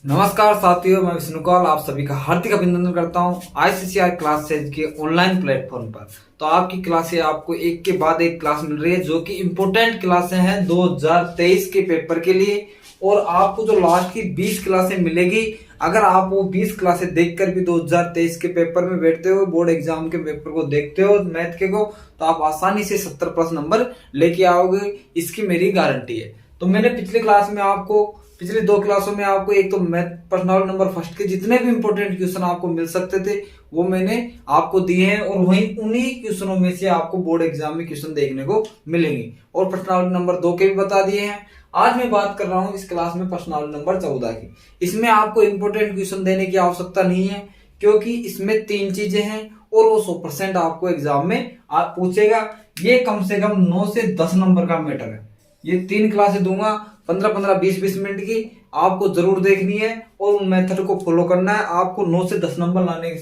नमस्कार साथियों, मैं विष्णु कौल आप सभी का हार्दिक अभिनंदन करता हूं आईसीसीआर क्लासेज के ऑनलाइन प्लेटफॉर्म पर। तो आपकी क्लासें आपको एक के बाद एक क्लास मिल रही है जो कि इम्पोर्टेंट क्लासें हैं 2023 के पेपर के लिए। और आपको जो लास्ट की 20 क्लासें मिलेगी, अगर आप वो 20 क्लासें देखकर भी 2023 के पेपर में बैठते हो, बोर्ड एग्जाम के पेपर को देखते हो मैथ के को, तो आप आसानी से 70+ नंबर लेके आओगे, इसकी मेरी गारंटी है। तो मैंने पिछली 2 क्लासों में आपको एक तो मैथ पर्सनल नंबर फर्स्ट के जितने भी इंपॉर्टेंट क्वेश्चन आपको मिल सकते थे वो मैंने आपको दिए हैं, और वहीं उन्हीं क्वेश्चनों में से आपको बोर्ड एग्जाम में क्वेश्चन देखने को मिलेंगे। और पर्सनल नंबर 2 के भी बता दिए हैं। आज मैं बात कर रहा हूं इस क्लास में पर्सनल नंबर 14 की। इसमें आपको इंपॉर्टेंट क्वेश्चन देने की आवश्यकता नहीं है, क्योंकि इसमें 3 चीजें हैं और वो 100% आपको एग्जाम में आप पूछेगा। ये कम से कम 9 से 10 नंबर का मैटर है। ये 3 क्लासें दूंगा 15-15, 20-20 मिनट की, आपको जरूर देखनी है और उन मेथड को फॉलो करना है। आपको 9 से 10 नंबर लाने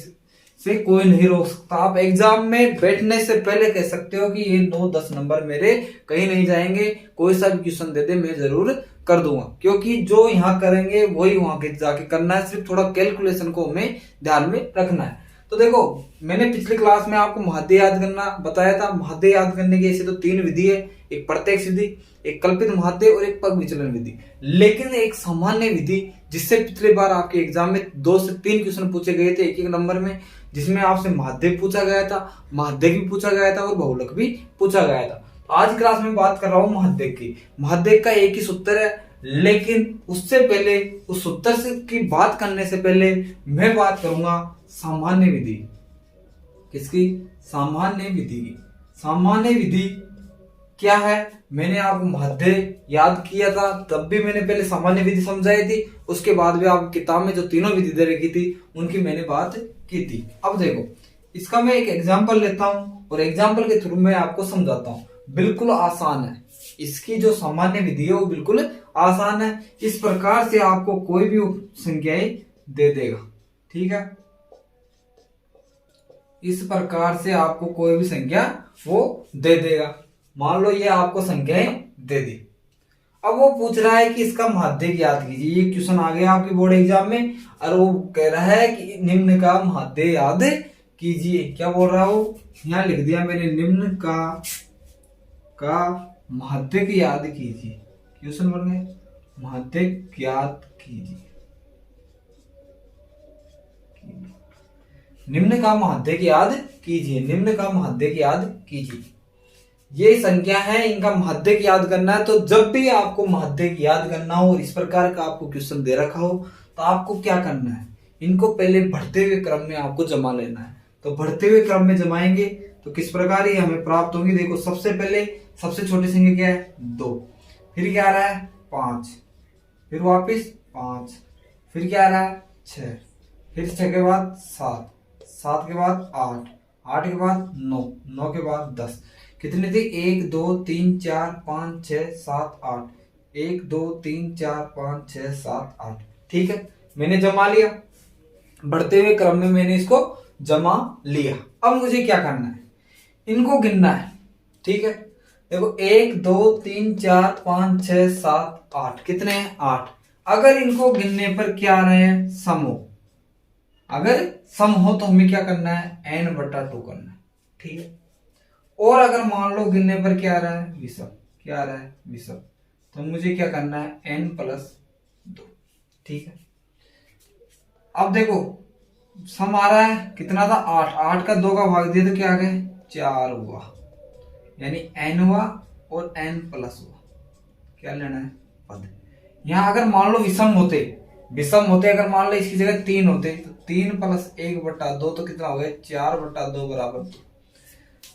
से कोई नहीं रोक सकता। आप एग्जाम में बैठने से पहले कह सकते हो कि ये 9-10 नंबर मेरे कहीं नहीं जाएंगे, कोई सा भी क्वेश्चन दे दे मैं जरूर कर दूंगा, क्योंकि जो यहाँ करेंगे वही वहां के जाके करना है। सिर्फ थोड़ा कैलकुलेशन को हमें ध्यान में रखना है। तो देखो, मैंने पिछली क्लास में आपको माध्य याद करना बताया था। माध्य याद करने की ऐसे तो 3 विधि है, एक प्रत्यक्ष विधि, एक कल्पित माध्य और एक पग विचलन विधि। लेकिन एक सामान्य विधि जिससे पिछली बार आपके एग्जाम में 2 से 3 क्वेश्चन पूछे गए थे एक नंबर में, जिसमें आपसे माध्य पूछा गया था, माध्य भी पूछा गया था और बहुलक भी पूछा गया था। तो आज क्लास में बात कर रहा हूं माध्य की। माध्य का एक ही सूत्र है, लेकिन उससे पहले, उस सूत्र की बात करने से पहले मैं बात करूंगा सामान्य विधि। किसकी? सामान्य विधि की। सामान्य विधि क्या है? मैंने आपको माध्य याद किया था, तब भी मैंने पहले सामान्य विधि समझाई थी। उसके बाद भी आपको किताब में जो तीनों विधि दे रखी थी उनकी मैंने बात की थी। अब देखो, इसका मैं एक एग्जाम्पल लेता हूं और एग्जाम्पल के थ्रू मैं आपको समझाता हूं। बिल्कुल आसान है, इसकी जो सामान्य विधि है वो बिल्कुल आसान है। इस प्रकार से आपको कोई भी संख्याएं दे देगा, ठीक है। इस प्रकार से आपको कोई भी संख्या वो दे देगा। मान लो ये आपको संख्याएं दे दी। अब वो पूछ रहा है कि इसका माध्य याद कीजिए। ये क्वेश्चन आ गया आपके बोर्ड एग्जाम में और वो कह रहा है कि निम्न का माध्य याद कीजिए। क्या बोल रहा हूं? यहां लिख दिया मैंने, निम्न का माध्य याद कीजिए। क्वेश्चन बन गए, माध्य याद कीजिए। निम्न का माध्य याद कीजिए, निम्न का माध्य याद कीजिए। ये संख्या है, इनका माध्य याद करना है। तो जब भी आपको माध्य याद करना हो और इस प्रकार का आपको क्वेश्चन दे रखा हो तो आपको क्या करना है? इनको पहले बढ़ते हुए क्रम में आपको जमा लेना है। तो बढ़ते हुए क्रम में जमाएंगे तो किस प्रकार ये हमें प्राप्त होंगी? देखो, सबसे पहले सबसे छोटी संख्या क्या है? 2। फिर क्या आ रहा है? 5। फिर वापिस 5। फिर क्या आ रहा है? 6। फिर 6 के बाद 7। 7 के बाद 8। 8 के बाद 9। 9 के बाद 10। कितनी थी? 1 2 3 4 5 6 7 8। 1 2 3 4 5 6 7 8। ठीक है, मैंने जमा लिया। बढ़ते हुए क्रम में मैंने इसको जमा लिया। अब मुझे क्या करना है? इनको गिनना है, ठीक है। देखो, 1 2 3 4 5 6 7 8। कितने हैं? 8। अगर इनको गिनने पर क्या आ रहे हैं? सम हो। अगर सम हो तो हमें क्या करना है? n/2 करना है, ठीक है। और अगर मान लो गिनने पर क्या आ रहा है? विषम। क्या आ रहा है? विषम। तो मुझे क्या करना है? n+2, ठीक है। अब देखो, सम आ रहा है, कितना था? 8। 8 का 2 का भाग दिया तो क्या आ गए? 4 हुआ, यानी n हुआ और n+ हुआ। क्या लेना है? पद। यहां अगर मान लो विषम होते, अगर मान लो इसकी जगह 3 होते तो 3 + 1/2 तो कितना हो गया? 4/2 बराबर 2।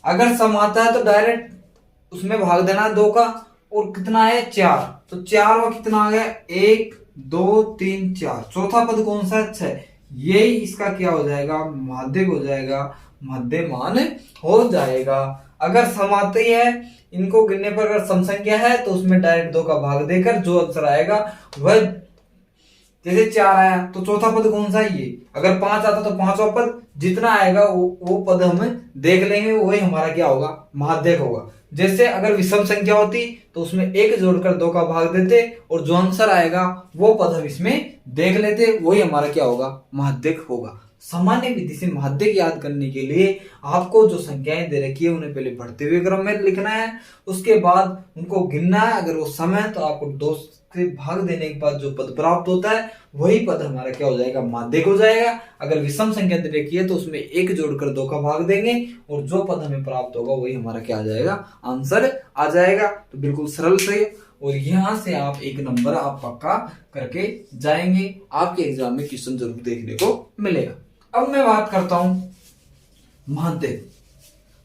अगर सम आता है तो डायरेक्ट उसमें भाग देना 2 का, और कितना है? 4। तो 4 का कितना आ गया? 1 2 3 4। चौथा पद कौन सा? 6। यही इसका क्या हो जाएगा? माध्य हो जाएगा, मध्यमान हो जाएगा। अगर सम आते ही है, इनको गिनने पर अगर सम संख्या है तो उसमें डायरेक्ट 2 का भाग देकर जो आंसर आएगा वह, जैसे 4 आया तो चौथा पद कौन सा है? ये। अगर 5 आता तो 5वां पद, जितना आएगा वो पद हम देख लेंगे, वही हमारा क्या होगा? माध्यक होगा। जैसे अगर विषम संख्या होती तो उसमें एक जोड़कर 2 का भाग देते और जो आंसर आएगा वो पद हम इसमें देख लेते, वही हमारा क्या होगा, माध्यक होगा। सामान्य विधि से माध्यक याद करने के लिए आपको जो संख्याएं दे रखी है उन्हें पहले बढ़ते हुए क्रम में लिखना है, उसके बाद उनको गिनना है। अगर वो सम है तो आपको 2 से भाग देने के बाद जो पद प्राप्त होता है वही पद हमारा क्या हो जाएगा, माध्यक हो जाएगा। अगर विषम संख्या दे रखी है तो उसमें एक जोड़कर 2 का भाग देंगे और जो पद हमें प्राप्त होगा वही हमारा क्या आ जाएगा, आंसर आ जाएगा। तो बिल्कुल सरल से, और यहाँ से आप 1 नंबर आप पक्का करके जाएंगे, आपके एग्जाम में क्वेश्चन जरूर देखने को मिलेगा। अब मैं बात करता हूं माध्यक।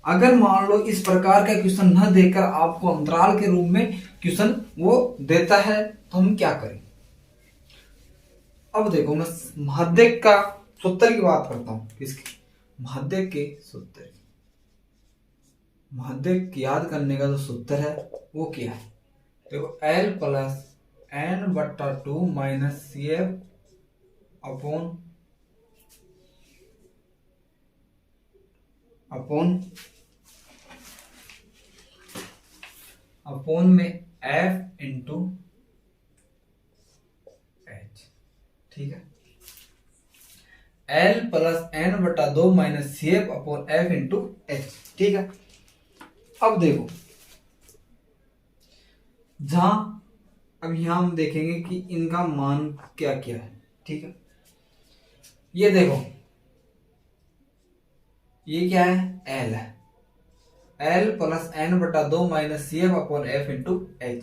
अगर मान लो इस प्रकार का क्वेश्चन न देकर आपको अंतराल के रूप में क्वेश्चन वो देता है तो हम क्या करें। अब देखो मैं माध्यक का सूत्र की बात करता हूं, किसकी, माध्यक के सूत्र। माध्यक याद करने का जो सूत्र है वो क्या है, देखो L प्लस n बट्टा 2 माइनस CF अपॉन में F इंटू H, ठीक है। L प्लस n बटा 2 minus CF upon F into H, ठीक है। अब देखो जहां अब यहां हम देखेंगे कि इनका मान क्या क्या है, ठीक है। ये देखो ये क्या है, L है, L प्लस n बटा 2 minus CF upon F into H।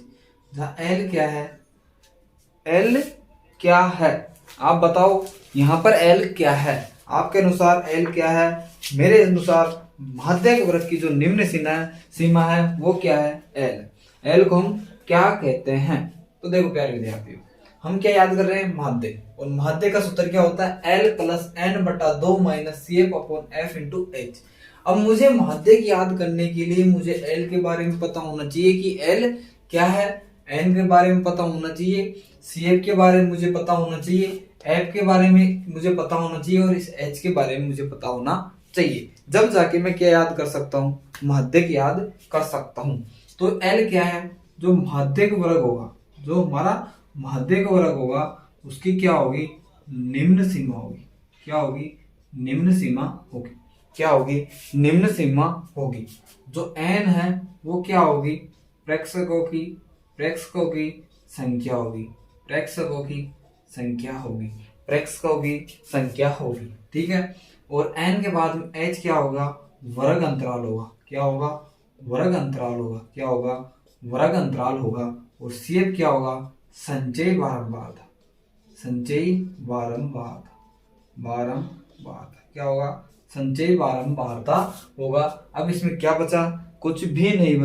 जहां L क्या है, L क्या है आप बताओ, यहां पर L क्या है, आपके अनुसार L क्या है। मेरे अनुसार माध्यक वर्ग की जो निम्न सीमा है वो क्या है, L को हम क्या कहते हैं। तो देखो प्यारे विद्यार्थियों, हम क्या याद कर रहे हैं, माध्यक, और माध्यक का सूत्र क्या होता है, L प्लस n बटा 2 minus CF upon F into H। अब मुझे माध्यक याद करने के लिए मुझे L के बारे में पता होना चाहिए कि L क्या है, n के बारे में पता होना चाहिए, CF के बारे में मुझे पता होना चाहिए, F के बारे में मुझे पता होना चाहिए और इस H के बारे में मुझे पता होना चाहिए। जब जाके मैं क्या याद कर सकता हूँ, माध्यक याद कर सकता हूँ। तो L क्या है, जो माध्यक वर्ग होगा, जो हमारा माध्यक वर्ग होगा उसकी क्या होगी, निम्न सीमा होगी। क्या होगी, निम्न सीमा होगी। क्या होगी, निम्न सीमा होगी। जो n है वो क्या होगी, प्रेक्षकों की संख्या होगी, प्रेक्षकों की संख्या होगी, प्रेक्षकों की संख्या होगी, ठीक है। और n के बाद में h क्या होगा, वर्ग अंतराल होगा। क्या होगा, वर्ग अंतराल होगा। क्या होगा, वर्ग अंतराल होगा। और CF क्या होगा, संचयी बारंबारता, संचयी बारंबारता, क्या होगा, संचयी बारंबारता होगा। अब इसमें क्या बचा, कुछ भी नहीं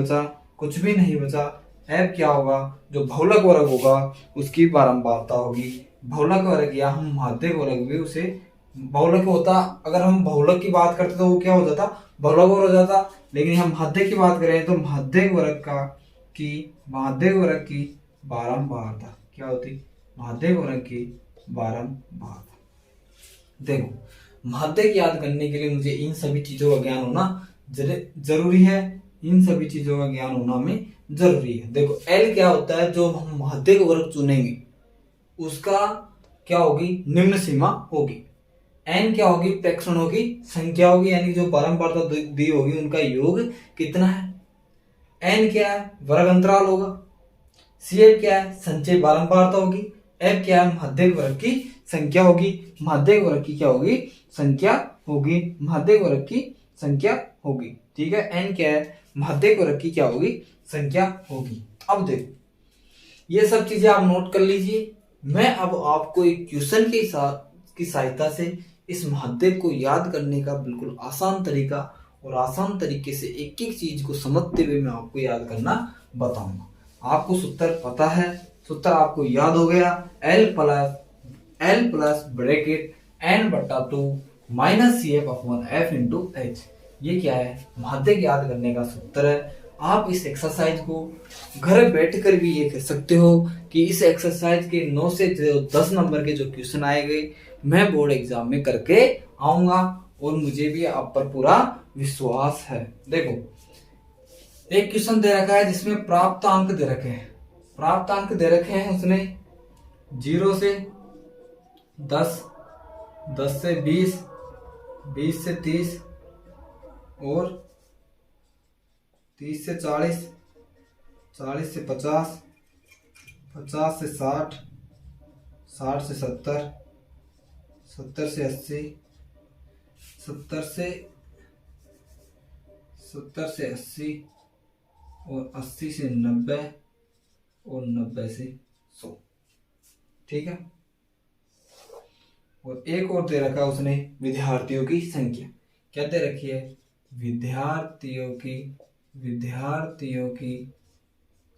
बचा। F क्या होगा, जो बहुलक वर्ग होगा उसकी बारंबारता होगी। बहुलक वर्ग या हम माध्यक वर्ग भी उसे बहुलक होता, अगर हम बहुलक की बात करते तो वो क्या हो जाता, बहुलक वर्ग हो जाता। लेकिन हम माध्यक की बात करें तो माध्यक वर्ग की बारंबारता क्या होती, माध्यक वर्ग की बारंबारता। देखो माध्यक याद करने के लिए मुझे इन सभी चीजों का ज्ञान होना जरूरी है, इन सभी चीजों का ज्ञान होना हमें जरूरी है। देखो L क्या होता है, जो हम माध्यक वर्ग चुनेंगे उसका क्या होगी, निम्न सीमा होगी। n क्या होगी, प्रेक्षणों की संख्या होगी, यानी जो बारंबारता दी होगी उनका योग कितना है। n क्या है, वर्ग अंतराल होगा। CF क्या है, संचय बारंबारता होगी। F क्या है, माध्यक वर्ग की संख्या होगी। माध्यक वर्ग की क्या होगी, संख्या होगी, माध्यक वर्ग की संख्या होगी, ठीक है। n क्या है, माध्यक वर्ग की क्या होगी, संख्या होगी। अब देखो ये सब चीजें आप नोट कर लीजिए। मैं अब आपको एक क्वेश्चन की सहायता से इस माध्यक को याद करने का बिल्कुल आसान तरीका और आसान तरीके से एक एक चीज को समझते हुए मैं आपको याद करना बताऊंगा। आपको सूत्र पता है, सूत्र आपको याद हो गया, L प्लस ब्रैकेट n बटा 2 minus CF upon F into H। ये क्या है, माध्यक याद करने का सूत्र है। आप इस एक्सरसाइज को घर बैठकर भी ये कह सकते हो कि इस एक्सरसाइज के 9 से 10 नंबर के जो क्वेश्चन आएंगे मैं बोर्ड एग्जाम में करके आऊंगा और मुझे भी आप पर पूरा विश्वास है। देखो एक क्वेश्चन दे रखा है जिसमें प्राप्त अंक दे रखे हैं। प्राप्त अंक दे रखे हैं उसने 0 से 10, 10 से 20, 20 से 30 और 30 से 40, 40 से 50, 50 से 60, 60 से 70, 70 से 80, 70 से 80 और 80 से 90 और 90 से 100। ठीक है। और एक और दे रखा उसने विद्यार्थियों की संख्या। क्या दे रखी है? विद्यार्थियों की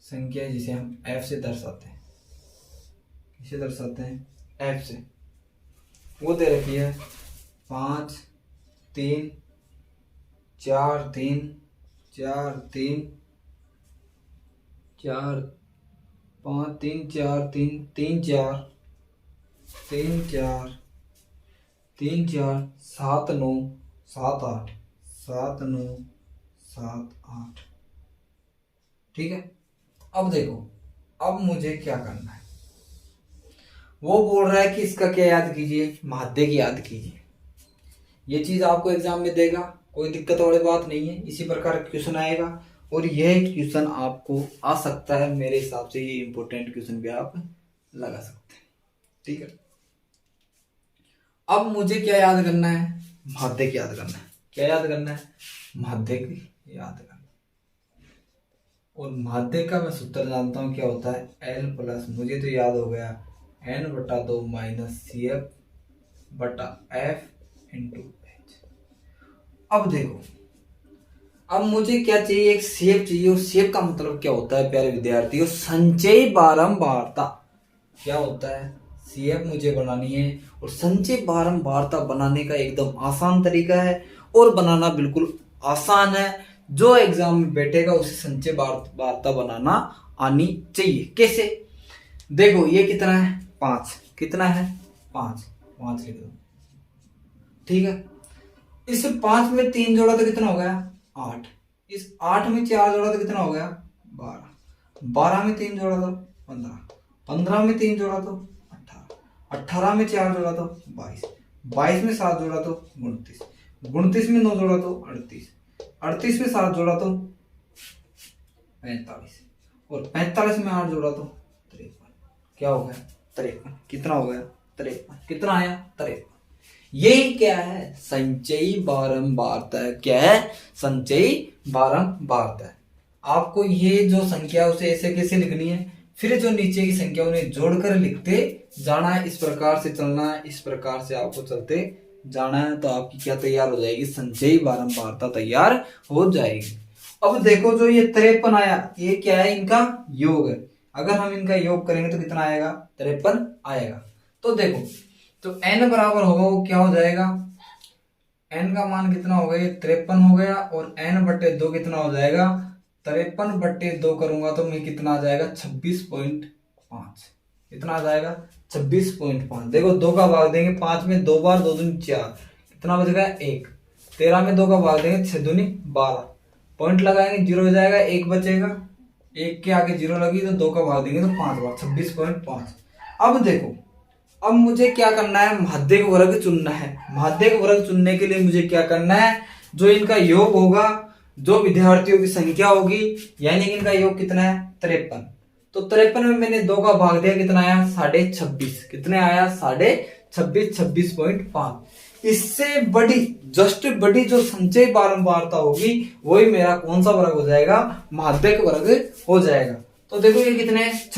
संख्या, जिसे हम F से दर्शाते हैं। किसे दर्शाते हैं? F से। वो दे रखी है 5 3 4 3 4 3 4 5 3 4 3 3 4 3 4 3 4 7 9 7 8 7 9 7 8। ठीक है। अब देखो, अब मुझे क्या करना है। वो बोल रहा है कि इसका क्या याद कीजिए, माध्य की याद कीजिए। ये चीज आपको एग्जाम में देगा, कोई दिक्कत वाली बात नहीं है। इसी प्रकार क्वेश्चन आएगा और यह क्वेश्चन आपको आ सकता है। मेरे हिसाब से ये इंपॉर्टेंट क्वेश्चन भी आप लगा सकते हैं। ठीक है। अब मुझे क्या याद करना है? माध्य की याद करना है। क्या याद करना है? माध्य की याद करना। और माध्य का मैं सूत्र जानता हूं, क्या होता है? L प्लस, मुझे तो याद हो गया, N/2 minus CF/F into H। अब देखो, अब मुझे क्या चाहिए? एक शेप चाहिए। और शेप का मतलब क्या होता है प्यारे विद्यार्थियों? संचयी बारंबारता। क्या होता है? शेप मुझे बनानी है। और संचयी बारंबारता बनाने का एकदम आसान तरीका है और बनाना बिल्कुल आसान है। जो एग्जाम में बैठेगा उसे संचयी बारंबारता बनाना आनी चाहिए। कैसे? देखो, ये कितना है? 5। कितना है? 5 लिख दो। ठीक है। इस 5 में 3 जोड़ा तो कितना हो गया? 8। इस 8 में 4 जोड़ा तो कितना हो गया? 12। 12 में 3 जोड़ा तो 15। 15 में 3 जोड़ा तो 18। 18 में 4 जोड़ा तो 22। 22 में 7 जोड़ा तो 29। 29 में 9 जोड़ा तो 38। 38 में 7 जोड़ा तो 45। और 45 में 8 जोड़ा तो 53। क्या हो गया? 53। कितना हो गया? 53। कितना आया? 53। यही क्या है? संचयी बारंबारता है। क्या है? संचयी बारंबारता है। आपको ये जो संख्या उसे ऐसे कैसे लिखनी है, फिर जो नीचे की संख्या उन्हें जोड़कर लिखते जाना है। इस प्रकार से चलना है। इस प्रकार से आपको चलते जाना है तो आपकी क्या तैयार हो जाएगी? संचयी बारंबारता तैयार हो जाएगी। अब देखो, जो ये 53 आया, ये क्या है? इनका योग है। अगर हम इनका योग करेंगे तो कितना आएगा? 53 आएगा। तो देखो, तो n बराबर होगा, वो क्या हो जाएगा? n का मान कितना हो गया? 53 हो गया। और n/2 कितना हो जाएगा? 53/2 करूंगा तो मैं कितना आ जाएगा? 26.5। कितना आ जाएगा? 26.5। देखो, 2 का भाग देंगे 5 में 2 बार, 2 दूनी 4, कितना बचेगा? 1। 13 में 2 का भाग देंगे 6 दूनी 12, पॉइंट लगाएंगे 0 हो जाएगा, 1 बचेगा। 1 के आगे 0 लगी तो 2 का भाग देंगे तो 5 बार, 26.5। अब देखो, अब मुझे क्या करना है? माध्यक वर्ग चुनना है। माध्यक वर्ग चुनने के लिए मुझे क्या करना है? जो इनका योग होगा, जो विद्यार्थियों की संख्या होगी, यानी कि इनका योग कितना है? 53। तो 53 में मैंने 2 का भाग दिया, कितना आया? 26.5। कितने आया? 26.5, 26.5। इससे बड़ी, जस्ट बड़ी जो संचयी बारंबारता होगी, वही मेरा कौन सा वर्ग हो जाएगा? माध्यक वर्ग हो जाएगा। तो देखो, ये कितने हैं?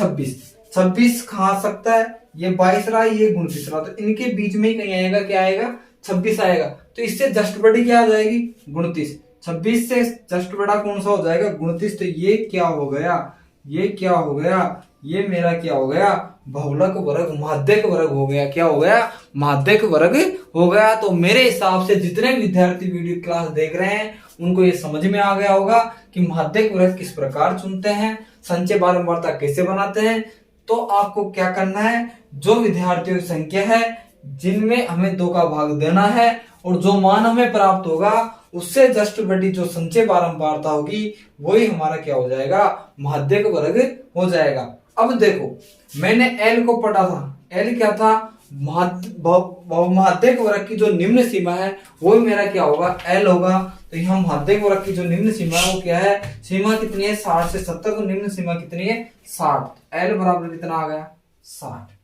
26 खा सकता है, ये 22 रहा, ये 29 रहा, तो इनके बीच में ही कहीं आएगा, क्या आएगा? 26 आएगा। तो इससे जस्ट बड़ी क्या आ जाएगी? 29। 26 से जस्ट बड़ा कौन सा हो जाएगा? 29। तो ये क्या हो गया? ये क्या हो गया? ये मेरा क्या हो गया? बहुलक वर्ग, माध्यक वर्ग हो गया। क्या हो गया? माध्यक वर्ग हो गया। तो मेरे हिसाब से जितने विद्यार्थी वीडियो क्लास देख रहे हैं उनको ये समझ में आ गया होगा कि माध्यक वर्ग किस प्रकार चुनते हैं, संचय बारंबारता कैसे बनाते हैं। तो आपको क्या करना है? जो विद्यार्थियों की संख्या है जिनमें हमें 2 का भाग देना है और जो मान हमें प्राप्त होगा उससे जस्ट बड़ी जो संचय बारंबारता होगी वही हमारा क्या हो जाएगा, माध्यक वर्ग हो जाएगा। अब देखो मैंने एल को पढ़ा था, एल क्या था, माध्यक वर्ग की जो निम्न सीमा है वो मेरा क्या होगा, एल होगा। तो यहाँ माध्यक वर्ग की जो निम्न सीमा है वो क्या है, सीमा कितनी है 60 से 70, तो निम्न सीमा कितनी है 60, एल बराबर कितना आ गया 60।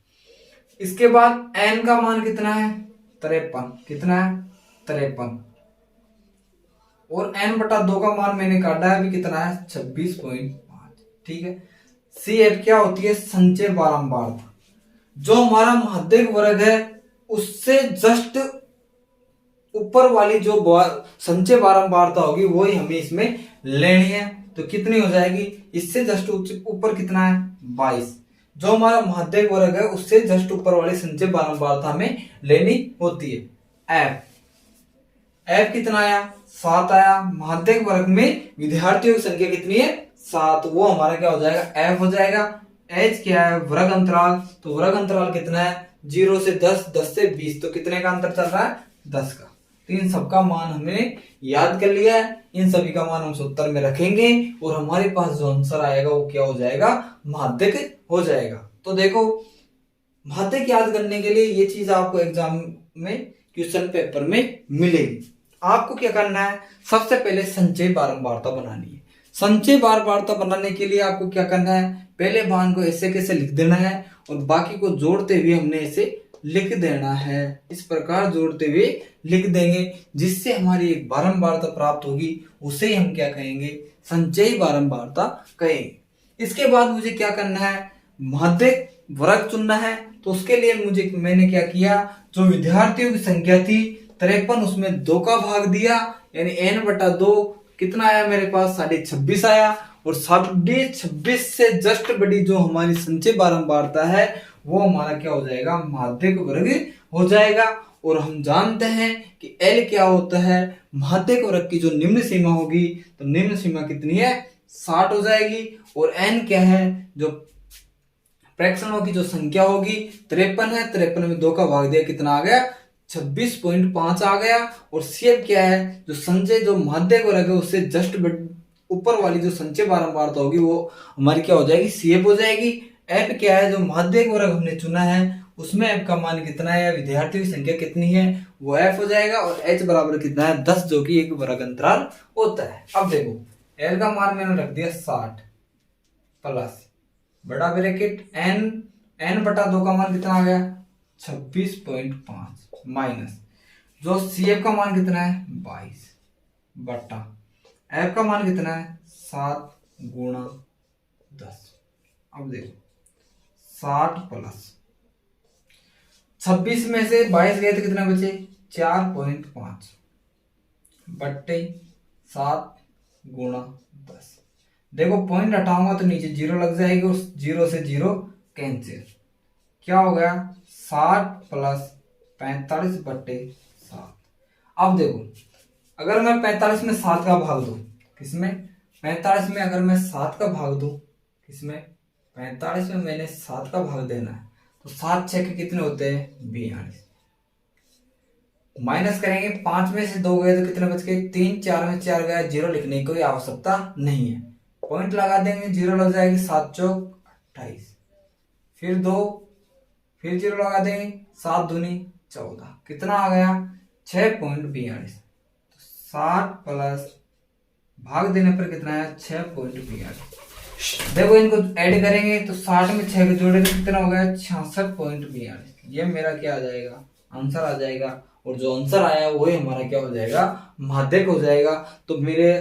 इसके बाद एन का मान कितना है 53, कितना है 53, और n बटा 2 का मान मैंने काटा है अभी कितना है 26.5, ठीक है। सी एफ क्या होती है, संचय बारंबारता। जो हमारा माध्यक वर्ग है उससे जस्ट ऊपर वाली जो संचय बारंबारता होगी वही हमें इसमें लेनी है। तो कितनी हो जाएगी, इससे जस्ट ऊपर कितना है 22। जो हमारा माध्यक वर्ग है उससे जस्ट ऊपर वाली संचय बारंबारता हमें लेनी होती है। एफ कितना आया 7 आया। माध्यक वर्ग में विद्यार्थियों की संख्या कितनी है 7, वो हमारा क्या हो जाएगा एफ हो जाएगा। एच क्या है वर्ग अंतराल, तो वर्ग अंतराल कितना है 0 से 10, 10 से 20, तो कितने का अंतर चल रहा है 10 का। तो इन सबका मान हमने याद कर लिया है, इन सभी का मान हम सूत्र में रखेंगे और हमारे पास जो आंसर आएगा वो क्या हो जाएगा, माध्यक हो जाएगा। तो देखो माध्यक याद करने के लिए ये चीज आपको एग्जाम में क्वेश्चन पेपर में मिलेगी। आपको क्या करना है, सबसे पहले संचय बारंबारता बनानी है। संचय बारंबारता बनाने के लिए आपको क्या करना है, पहले मान को ऐसे कैसे लिख देना है और बाकी को जोड़ते हुए हमने ऐसे लिख देना है। इस प्रकार जोड़ते हुए लिख देंगे जिससे हमारी एक बारंबारता प्राप्त होगी, उसे हम क्या कहेंगे, संचयी बारंबारता कहेंगे। इसके बाद मुझे क्या करना है, माध्यक वर्ग चुनना है। तो उसके लिए मैंने क्या किया, जो विद्यार्थियों की संख्या थी 53, उसमें 2 का भाग दिया, यानी n बटा 2 कितना आया मेरे पास 26.5 आया। और 26.5 से जस्ट बड़ी जो हमारी संचय बारंबारता है वो हमारा क्या हो जाएगा, माध्यक वर्ग हो जाएगा। और हम जानते हैं कि L क्या होता है, माध्यक वर्ग की जो निम्न सीमा होगी, तो निम्न सीमा कितनी है 60 हो जाएगी। और n क्या है, जो फ्रैक्शनों की जो संख्या होगी 53 है, 53 में 2 का भाग दिया कितना आ गया 26.5 आ गया। और CF क्या है, जो संचय जो माध्यक वर्ग है उससे जस्ट ऊपर वाली जो संचय बारंबारता होगी वो हमारी क्या हो जाएगी, CF हो जाएगी। F क्या है, जो माध्यक वर्ग हमने चुना है उसमें F का मान कितना है, विद्यार्थियों की संख्या कितनी है, वो F हो जाएगा। और H बराबर कितना है 10, जो कि एक वर्ग अंतराल होता है। अब देखो L का मान मैंने रख दिया 60 प्लस बड़ा ब्रैकेट n बटा 2 का मान कितना आ गया 26.5 माइनस जो CF का मान कितना है 22 बटा F का मान कितना है 7 गुणा 10। अब देखो 60 प्लस 26 में से 22 गए तो कितना बचे 4.5 बट्टे 7 गुणा 10। देखो पॉइंट हटाऊंगा तो नीचे 0 लग जाएगी और 0 से 0 कैंसिल, क्या हो गया 60 प्लस 45 बट्टे 7। अब देखो अगर मैं 45 में 7 का भाग दूं, किसमें 45 में अगर मैं 7 का भाग दूं, किसमें 45 में मैंने 7 का भाग देना है, तो 7 6 के कितने होते हैं 42। माइनस करेंगे 5 में से 2 गए तो कितने बच गए 3, 4 में 4 गया, 0 लिखने की कोई आवश्यकता नहीं है। पॉइंट लगा देंगे 0 लग जाएगी 7 चौक 28, फिर 2, फिर 0 लगा देंगे 7 दूनी 14, कितना आ गया 6.42। 60 प्लस भाग देने पर कितना है 6.42। देखो इनको ऐड करेंगे तो 60 में 6 को जोड़ेंगे कितना हो गया 66.42। ये मेरा क्या आ जाएगा आंसर आ जाएगा। और जो आंसर आया वही हमारा क्या हो जाएगा माध्यक हो जाएगा। तो मेरे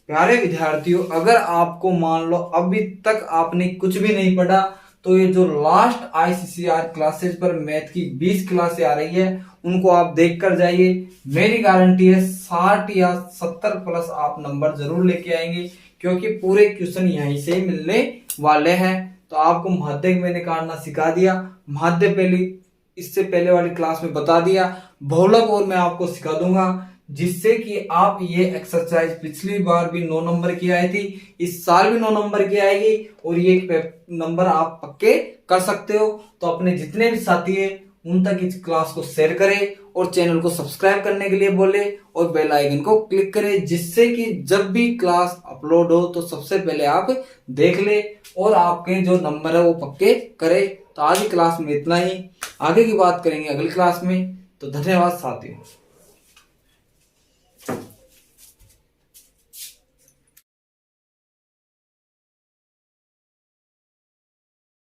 प्यारे विद्यार्थियों, अगर आपको मान लो अभी तक आपने कुछ भी नहीं पढ़ा तो ये जो लास्ट ICCR क्लासेस पर मैथ की 20 क्लासें आ रही है उनको आप देख कर जाइए। मेरी गारंटी है 60 या 70 प्लस आप नंबर जरूर लेके आएंगे, क्योंकि पूरे क्वेश्चन यहीं से ही मिलने वाले हैं। तो आपको माध्यक मैंने काटना सिखा दिया, माध्य इससे पहले वाली क्लास में बता दिया, बहुलक और मैं आपको सिखा दूंगा, जिससे कि आप ये एक्सरसाइज पिछली बार भी 9 नंबर की आई थी, इस साल भी 9 नंबर की आएगी और ये नंबर आप पक्के कर सकते हो। तो अपने जितने भी साथी है उन तक इस क्लास को शेयर करें और चैनल को सब्सक्राइब करने के लिए बोले और बेल आइकन को क्लिक करें, जिससे कि जब भी क्लास अपलोड हो तो सबसे पहले आप देख ले और आपके जो नंबर है वो पक्के करे। तो आज की क्लास में इतना ही, आगे की बात करेंगे अगली क्लास में। तो धन्यवाद साथियों।